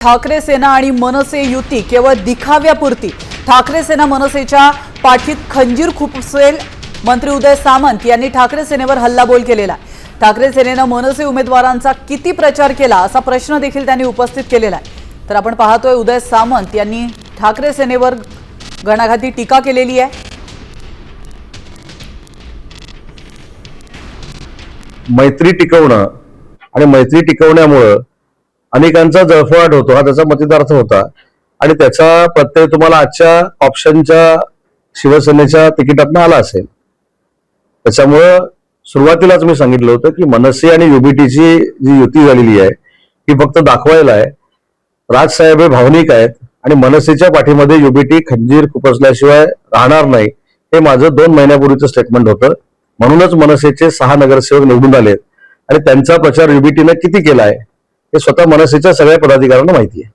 ठाकरे सेना आणि मनसे युती केवळ दिखाव्यापुरती. ठाकरे सेना मनसेच्या पाठीत खंजीर खुपसेल. मंत्री उदय सामंत यांनी ठाकरे सेनेवर हल्लाबोल केलेला. ठाकरे सेनेनं मनसे उमेदवारांचा किती प्रचार केला असा प्रश्न देखील त्यांनी उपस्थित केलेला आहे. तर आपण पाहतोय उदय सामंत यांनी ठाकरे सेनेवर घणाघाती टीका केलेली आहे. मैत्री टिकवणं आणि मैत्री टिकवण्यामुळे अनेकांचा जळफळाट होतो हा त्याचा मतितार्थ होता आणि त्याचा प्रत्यय तुम्हाला आजच्या ऑप्शनच्या शिवसेनेच्या तिकिटातनं आला असेल. त्याच्यामुळं सुरुवातीलाच मी सांगितलं होतं की मनसे आणि युबीटीची जी युती झालेली आहे ही फक्त दाखवायला आहे. राजसाहेब हे भावनिक आहेत आणि मनसेच्या पाठीमध्ये युबीटी खंजीर खुपसल्याशिवाय राहणार नाही हे माझं 2 महिन्यापूर्वीचं स्टेटमेंट होतं. म्हणूनच मनसेचे 6 नगरसेवक निवडून आलेत आणि त्यांचा प्रचार युबीटीनं किती केलाय हे स्वतः मनसेच्या सगळ्या पदाधिकाऱ्यांना माहिती आहे.